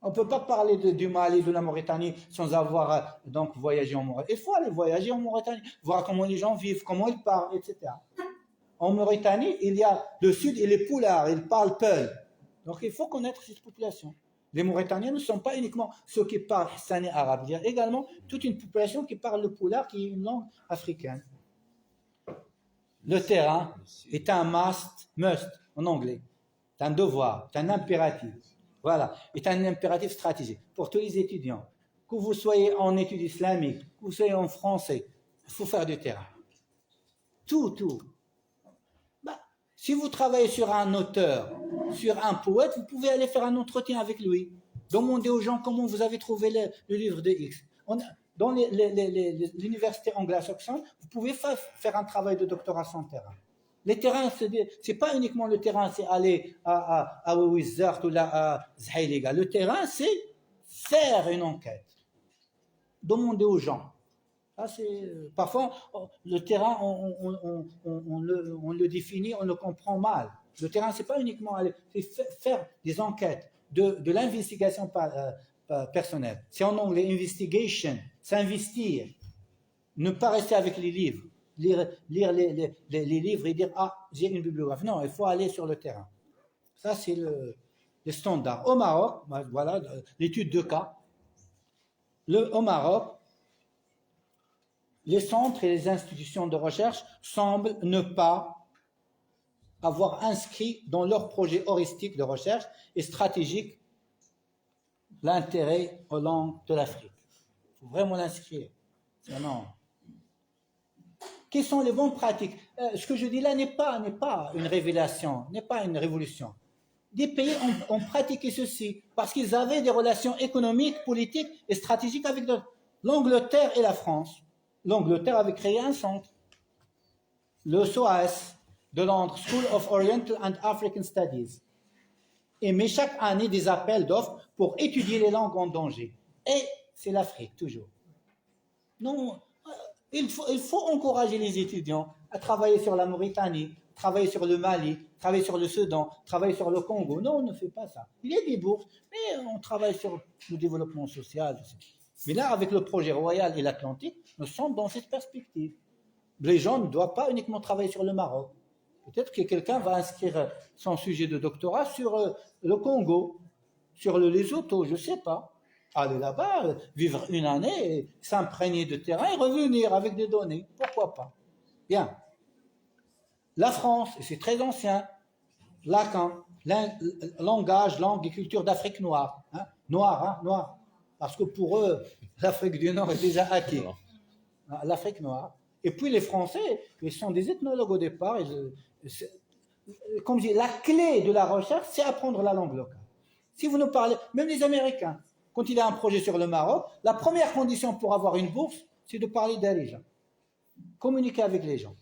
On ne peut pas parler du Mali, de la Mauritanie sans avoir donc voyagé en Mauritanie. Il faut aller voyager en Mauritanie, voir comment les gens vivent, comment ils parlent, etc. En Mauritanie, il y a le sud et les Poulards, ils parlent Peul. Donc il faut connaître cette population. Les Mauritaniens ne sont pas uniquement ceux qui parlent hispanique arabe, il y a également toute une population qui parle le Poulard, qui est une langue africaine. Le terrain est un must en anglais. C'est un devoir, c'est un impératif. Voilà, c'est un impératif stratégique pour tous les étudiants. Que vous soyez en études islamiques, que vous soyez en français, il faut faire du terrain. Tout. Si vous travaillez sur un auteur, sur un poète, vous pouvez aller faire un entretien avec lui. Demandez aux gens comment vous avez trouvé le livre de X. Dans l'université anglo-saxonne, vous pouvez faire un travail de doctorat sans terrain. Les terrains, c'est pas uniquement le terrain, c'est aller à Wizard ou à Zhaïliga. Le terrain, c'est faire une enquête. Demander aux gens. Parfois, le terrain, on le définit, on le comprend mal. Le terrain, c'est pas uniquement aller, c'est faire des enquêtes, de l'investigation personnelle. C'est en anglais investigation, s'investir. Ne pas rester avec les livres. Lire les livres et dire « Ah, j'ai une bibliographie ». Non, il faut aller sur le terrain. Ça, c'est le standard. Au Maroc, voilà l'étude de cas. Au Maroc, les centres et les institutions de recherche semblent ne pas avoir inscrit dans leur projet heuristique de recherche et stratégique l'intérêt aux langues de l'Afrique. Il faut vraiment l'inscrire. Sinon... Quelles sont les bonnes pratiques? Ce que je dis là n'est pas une révélation, n'est pas une révolution. Des pays ont pratiqué ceci parce qu'ils avaient des relations économiques, politiques et stratégiques avec d'autres. l'Angleterre et la France. L'Angleterre avait créé un centre, le SOAS de Londres, School of Oriental and African Studies, et met chaque année des appels d'offres pour étudier les langues en danger. Et c'est l'Afrique, toujours. Non, il faut encourager les étudiants à travailler sur la Mauritanie, travailler sur le Mali, travailler sur le Soudan, travailler sur le Congo. Non, on ne fait pas ça. Il y a des bourses, mais on travaille sur le développement social. Mais là, avec le projet Royal et l'Atlantique, nous sommes dans cette perspective. Les gens ne doivent pas uniquement travailler sur le Maroc. Peut-être que quelqu'un va inscrire son sujet de doctorat sur le Congo, sur le Lesotho, je ne sais pas. Aller là-bas, vivre une année, s'imprégner de terrain et revenir avec des données. Pourquoi pas? Bien. La France, et c'est très ancien, Lacan, langage, langue et culture d'Afrique noire. Hein? Noir. Parce que pour eux, l'Afrique du Nord est déjà acquis. L'Afrique noire. Et puis les Français, ils sont des ethnologues au départ. Comme je dis, la clé de la recherche, c'est apprendre la langue locale. Si vous nous parlez, même les Américains, quand il y a un projet sur le Maroc, la première condition pour avoir une bourse, c'est de parler d'Arija. Communiquer avec les gens.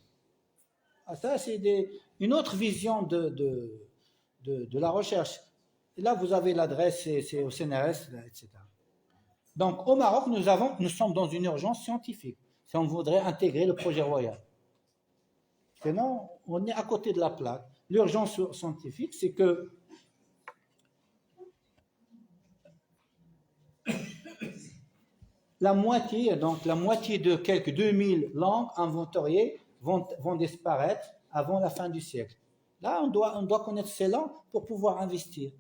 Ah, ça, c'est une autre vision de la recherche. Et là, vous avez l'adresse, c'est au CNRS, etc. Donc, au Maroc, nous sommes dans une urgence scientifique, si on voudrait intégrer le projet Royal. Sinon, on est à côté de la plaque. L'urgence scientifique, c'est que la moitié de quelques 2000 langues inventoriées vont disparaître avant la fin du siècle. Là, on doit connaître ces langues pour pouvoir investir.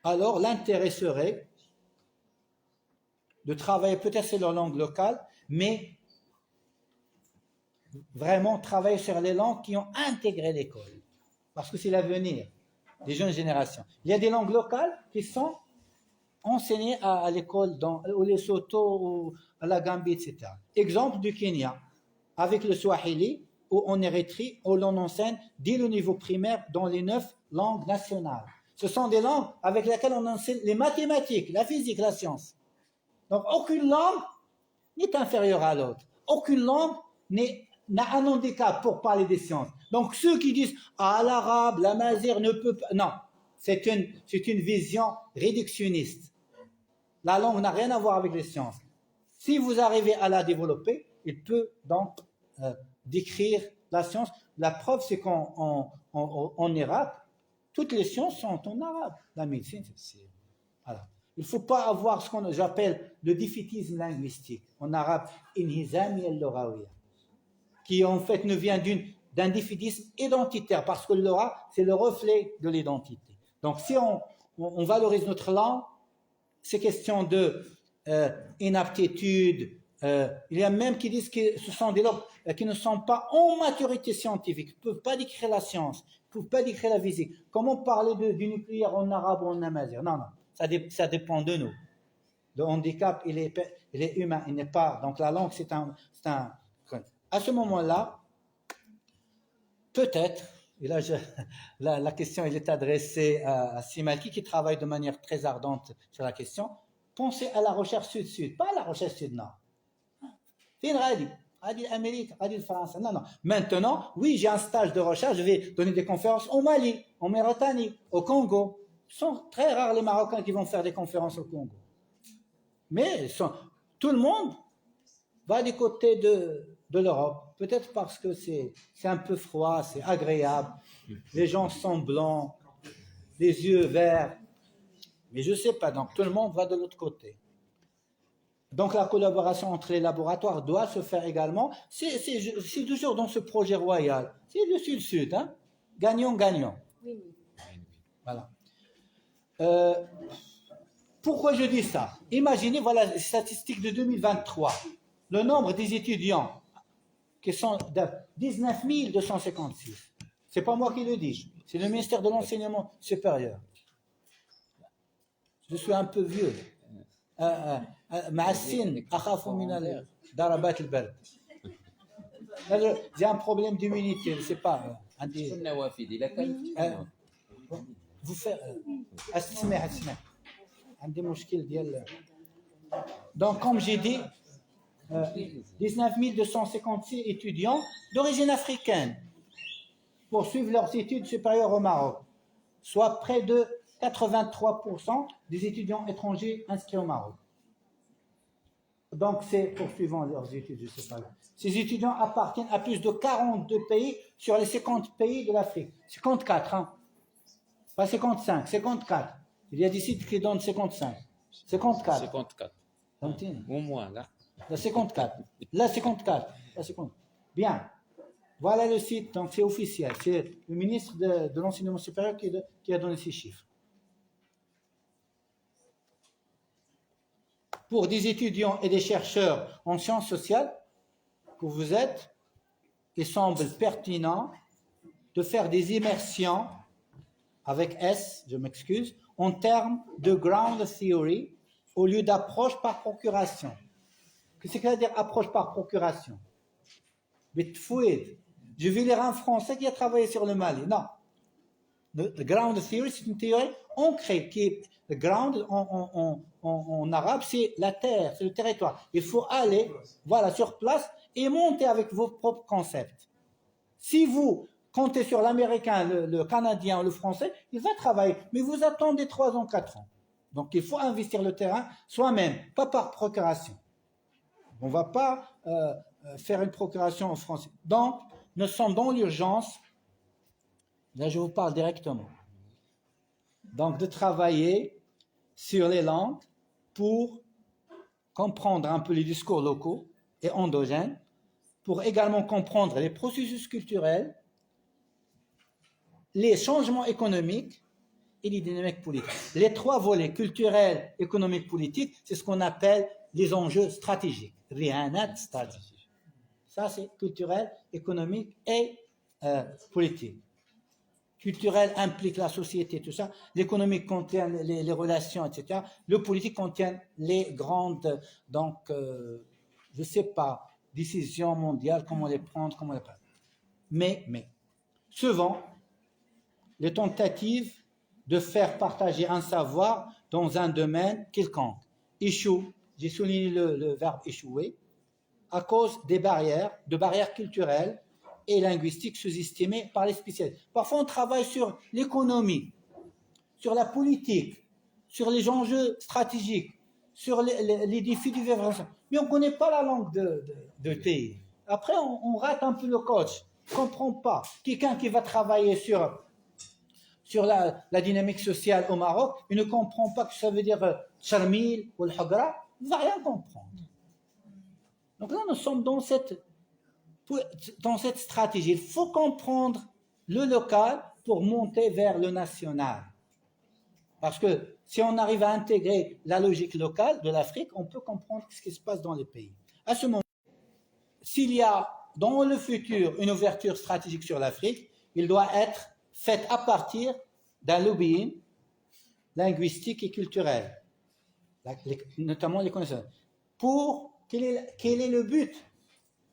Alors, l'intérêt serait de travailler peut-être sur leur langue locale, mais vraiment travailler sur les langues qui ont intégré l'école. Parce que c'est l'avenir des jeunes générations. Il y a des langues locales qui sont enseignées à l'école, au Lesotho, ou à la Gambie, etc. Exemple du Kenya, avec le Swahili, ou en Érythrée, où l'on enseigne dès le niveau primaire dans les 9 langues nationales. Ce sont des langues avec lesquelles on enseigne les mathématiques, la physique, la science. Donc, aucune langue n'est inférieure à l'autre. Aucune langue n'a un handicap pour parler des sciences. Donc, ceux qui disent « Ah, l'arabe, la mazère ne peut pas… » Non, c'est une vision réductionniste. La langue n'a rien à voir avec les sciences. Si vous arrivez à la développer, il peut donc décrire la science. La preuve, c'est qu'en Irak, toutes les sciences sont en arabe. La médecine, c'est… Voilà. Il ne faut pas avoir ce qu'on j'appelle le défaitisme linguistique, en arabe, inhizami al-lughawiya, qui en fait ne vient d'un défaitisme identitaire, parce que l'aura, c'est le reflet de l'identité. Donc si on valorise notre langue, c'est question de inaptitude. Il y a même qui disent que ce sont des langues qui ne sont pas en maturité scientifique, ne peuvent pas décrire la science, ne peuvent pas décrire la physique. Comment parler du nucléaire en arabe ou en amazigh? Non. Ça dépend de nous. Le handicap, il est humain, il n'est pas. Donc la langue, c'est un. À ce moment-là, peut-être, et là la question elle est adressée à Simalki qui travaille de manière très ardente sur la question. Pensez à la recherche sud-sud, pas à la recherche sud-nord. Fin Radi l'Amérique, Radi le France. Non. Maintenant, oui, j'ai un stage de recherche, je vais donner des conférences au Mali, en Mauritanie, au Congo. Ce sont très rares les Marocains qui vont faire des conférences au Congo. Mais tout le monde va du côté de l'Europe. Peut-être parce que c'est un peu froid, c'est agréable. Les gens sont blancs, les yeux verts. Mais je ne sais pas, donc tout le monde va de l'autre côté. Donc la collaboration entre les laboratoires doit se faire également. C'est toujours dans ce projet royal. C'est le sud-sud, hein? Gagnant-gagnant. Oui. Voilà. Pourquoi je dis ça? Imaginez, voilà les statistiques de 2023. Le nombre des étudiants qui sont de 19 256. Ce n'est pas moi qui le dis, c'est le ministère de l'Enseignement supérieur. Je suis un peu vieux. J'ai un problème d'immunité, je ne sais pas. vous faire اسمع عندي مشكل ديال Donc, comme j'ai dit, 19 256 étudiants d'origine africaine poursuivent leurs études supérieures au Maroc, soit près de 83% des étudiants étrangers inscrits au Maroc. Donc, c'est poursuivant leurs études, je ne sais pas. Ces étudiants appartiennent à plus de 42 pays sur les 50 pays de l'Afrique. 54, hein? Pas 55, 54. Il y a des sites qui donnent 55. 54. 54. Au moins, là. Là, 54. Là, 54. Là, 54. Bien. Voilà le site, donc c'est officiel. C'est le ministre de l'Enseignement supérieur qui a donné ces chiffres. Pour des étudiants et des chercheurs en sciences sociales que vous êtes, il semble pertinent de faire des immersions avec S, je m'excuse, en termes de ground theory au lieu d'approche par procuration. Qu'est-ce que ça veut dire approche par procuration? Je vais lire un Français qui a travaillé sur le Mali. Non. Le ground theory, c'est une théorie ancrée qui est le ground en arabe, c'est la terre, c'est le territoire. Il faut aller, voilà, sur place et monter avec vos propres concepts. Si vous comptez sur l'américain, le canadien ou le français, il va travailler, mais vous attendez 3 ans, 4 ans. Donc il faut investir le terrain soi-même, pas par procuration. On ne va pas faire une procuration en français. Donc, nous sommes dans l'urgence, là je vous parle directement, donc de travailler sur les langues pour comprendre un peu les discours locaux et endogènes, pour également comprendre les processus culturels, les changements économiques et les dynamiques politiques. Les 3 volets, culturels, économiques, politiques, c'est ce qu'on appelle les enjeux stratégiques. Rihanat stratégique. Ça, c'est culturel, économique et politique. Culturel implique la société, tout ça. L'économique contient les relations, etc. Le politique contient les grandes, donc, je ne sais pas, décisions mondiales, comment les prendre, comment les prendre. Mais, souvent, les tentatives de faire partager un savoir dans un domaine quelconque échouent. J'ai souligné le verbe échouer à cause des barrières, de barrières culturelles et linguistiques sous-estimées par les spécialistes. Parfois, on travaille sur l'économie, sur la politique, sur les enjeux stratégiques, sur les défis du vivre ensemble. Mais on ne connaît pas la langue de pays. Après, on rate un peu le coach. On ne comprend pas. Quelqu'un qui va travailler sur la dynamique sociale au Maroc, il ne comprend pas que ça veut dire charmil ou le hagra, il ne va rien comprendre. Donc là, nous sommes dans cette stratégie. Il faut comprendre le local pour monter vers le national. Parce que si on arrive à intégrer la logique locale de l'Afrique, on peut comprendre ce qui se passe dans les pays. À ce moment, s'il y a dans le futur une ouverture stratégique sur l'Afrique, il doit être faite à partir d'un lobbying linguistique et culturel, notamment les connaissances. Quel est le but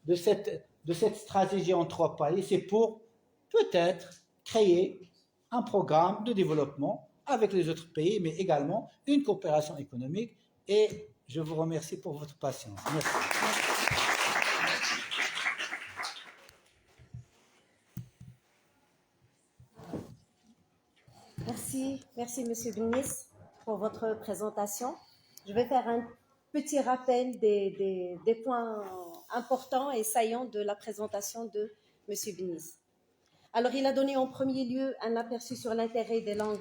de cette stratégie en 3 paliers? C'est pour peut-être créer un programme de développement avec les autres pays, mais également une coopération économique. Et je vous remercie pour votre patience. Merci. Merci Monsieur le ministre pour votre présentation. Je vais faire un petit rappel des points importants et saillants de la présentation de Monsieur le ministre. Alors, il a donné en premier lieu un aperçu sur l'intérêt des langues,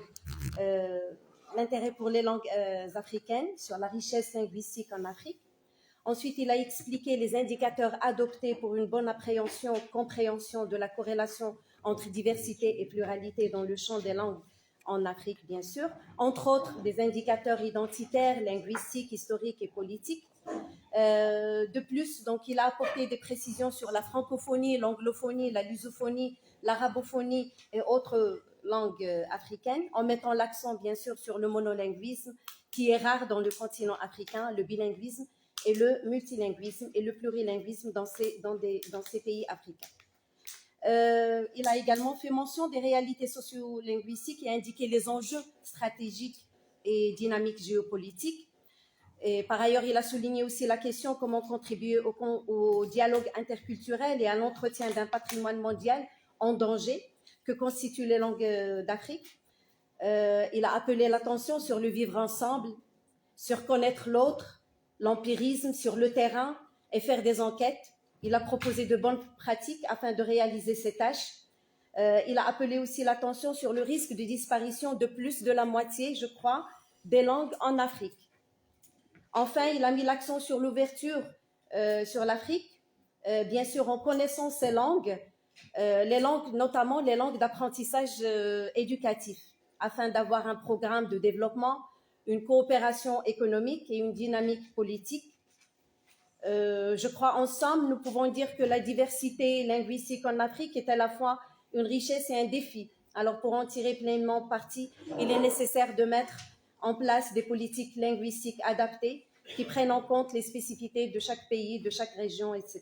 l'intérêt pour les langues africaines, sur la richesse linguistique en Afrique. Ensuite, il a expliqué les indicateurs adoptés pour une bonne compréhension de la corrélation entre diversité et pluralité dans le champ des langues en Afrique, bien sûr, entre autres des indicateurs identitaires, linguistiques, historiques et politiques. De plus, donc, il a apporté des précisions sur la francophonie, l'anglophonie, la lusophonie, l'arabophonie et autres langues africaines, en mettant l'accent, bien sûr, sur le monolinguisme, qui est rare dans le continent africain, le bilinguisme et le multilinguisme et le plurilinguisme dans ces pays africains. Il a également fait mention des réalités sociolinguistiques et indiqué les enjeux stratégiques et dynamiques géopolitiques. Et par ailleurs, il a souligné aussi la question comment contribuer au dialogue interculturel et à l'entretien d'un patrimoine mondial en danger que constituent les langues d'Afrique. Il a appelé l'attention sur le vivre ensemble, sur connaître l'autre, l'empirisme sur le terrain et faire des enquêtes. Il a proposé de bonnes pratiques afin de réaliser ces tâches. Il a appelé aussi l'attention sur le risque de disparition de plus de la moitié, je crois, des langues en Afrique. Enfin, il a mis l'accent sur l'ouverture sur l'Afrique, bien sûr en connaissant ces langues, les langues, notamment les langues d'apprentissage éducatif, afin d'avoir un programme de développement, une coopération économique et une dynamique politique. Je crois ensemble, nous pouvons dire que la diversité linguistique en Afrique est à la fois une richesse et un défi. Alors pour en tirer pleinement parti, il est nécessaire de mettre en place des politiques linguistiques adaptées qui prennent en compte les spécificités de chaque pays, de chaque région, etc.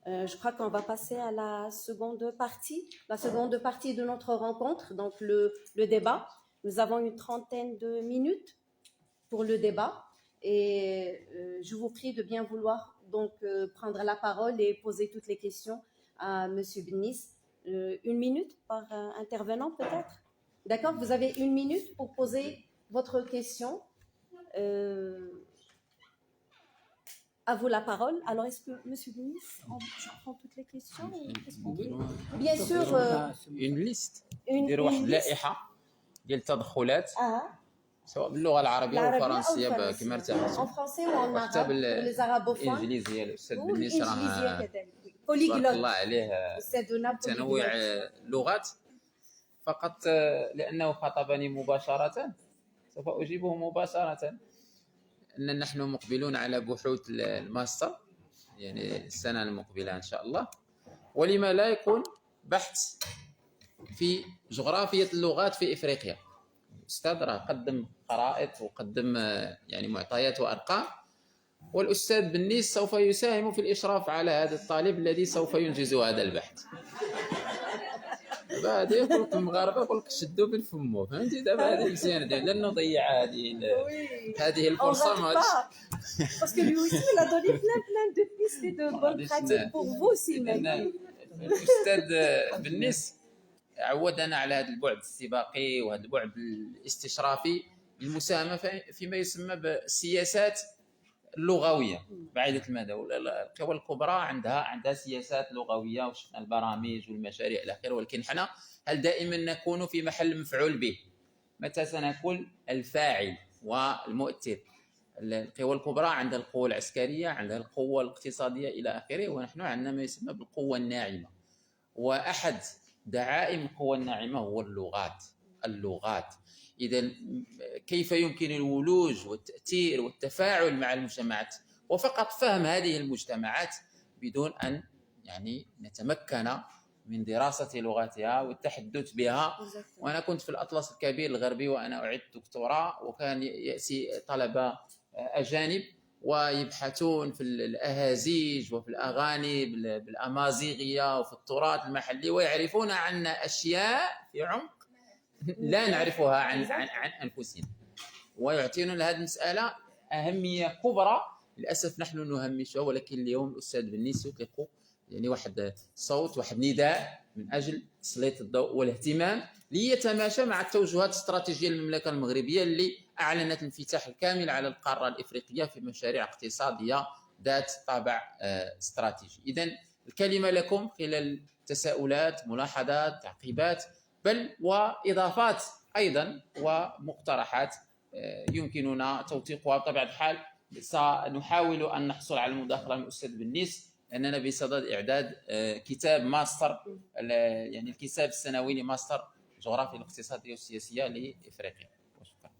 Je crois qu'on va passer à la seconde partie de notre rencontre, donc le débat. Nous avons une trentaine de minutes pour le débat et je vous prie de bien vouloir donc prendre la parole et poser toutes les questions à Monsieur Bennis. 1 minute par intervenant peut-être. D'accord, vous avez 1 minute pour poser votre question. À vous la parole. Alors, est-ce que, Monsieur Bennis, je prends toutes les questions Bien sûr. Une liste. نديروا واحد لائحة ديال التدخلات سواء باللغة العربية والفرنسية كما ارتاح. En français ou en arabe pour les arabophones. الإنجليزية الأستاذ بنيس راه polyglotte. الله عليه تنوع اللغات فقط لأنه خاطبني مباشرة سوف أجيبه مباشرة أن نحن مقبلون على بحوث الماستر يعني السنة المقبلة إن شاء الله ولما لا يكون بحث في جغرافية اللغات في إفريقيا. الأستاذ راه قدم خرائط وقدم يعني معطيات وأرقام والأستاذ بنيس سوف يساهم في الإشراف على هذا الطالب الذي سوف ينجز هذا البحث. دابا هذه يقول لك المغاربه يقول لك شدوا بين فمو فهمتي دابا هذه مزيانه لن نضيع هذه الفرصه ما باسكو lui aussi il a donné plein de pistes et de bonnes pratiques pour vous aussi الأستاذ بنيس عودنا على هذا البعد السباقي وهذا البعد الاستشرافي للمساهمه فيما يسمى بالسياسات اللغويه بعيده المدى. القوى الكبرى عندها سياسات لغويه وشفنا البرامج والمشاريع الى اخره ولكن حنا هل دائما نكون في محل مفعول به؟ متى سنكون الفاعل والمؤثر؟ القوى الكبرى عندها القوة العسكرية عندها القوة الاقتصادية إلى آخره ونحن عندنا ما يسمى بالقوة الناعمة وأحد دعائم القوة الناعمة هو اللغات. إذا كيف يمكن الولوج والتأثير والتفاعل مع المجتمعات وفقط فهم هذه المجتمعات بدون أن يعني نتمكن من دراسة لغاتها والتحدث بها. وأنا كنت في الأطلس الكبير الغربي وأنا أعد دكتوراه وكان يأتي طلبة أجانب ويبحثون في الأهازيج وفي الأغاني بالأمازيغية وفي التراث المحلي ويعرفون عنا أشياء في عمق لا نعرفها عن أنفسنا ويعطينا لهذه المسألة أهمية كبرى. للأسف نحن نهمشها ولكن اليوم الأستاذ بنيس يطلق يعني واحد صوت واحد نداء من أجل تسليط الضوء والاهتمام ليتماشى مع التوجهات الاستراتيجية للمملكة المغربية اللي أعلنت الانفتاح الكامل على القارة الإفريقية في مشاريع اقتصادية ذات طابع استراتيجي. إذن الكلمة لكم خلال تساؤلات ملاحظات تعقيبات بل وإضافات أيضا ومقترحات يمكننا توثيقها. بطبيعة الحال سنحاول أن نحصل على المداخلة من الأستاذ بنيس لأننا بصدد إعداد كتاب ماستر يعني الكتاب السنوي لماستر الجغرافيا الاقتصادية والسياسية لإفريقيا. وشكرا.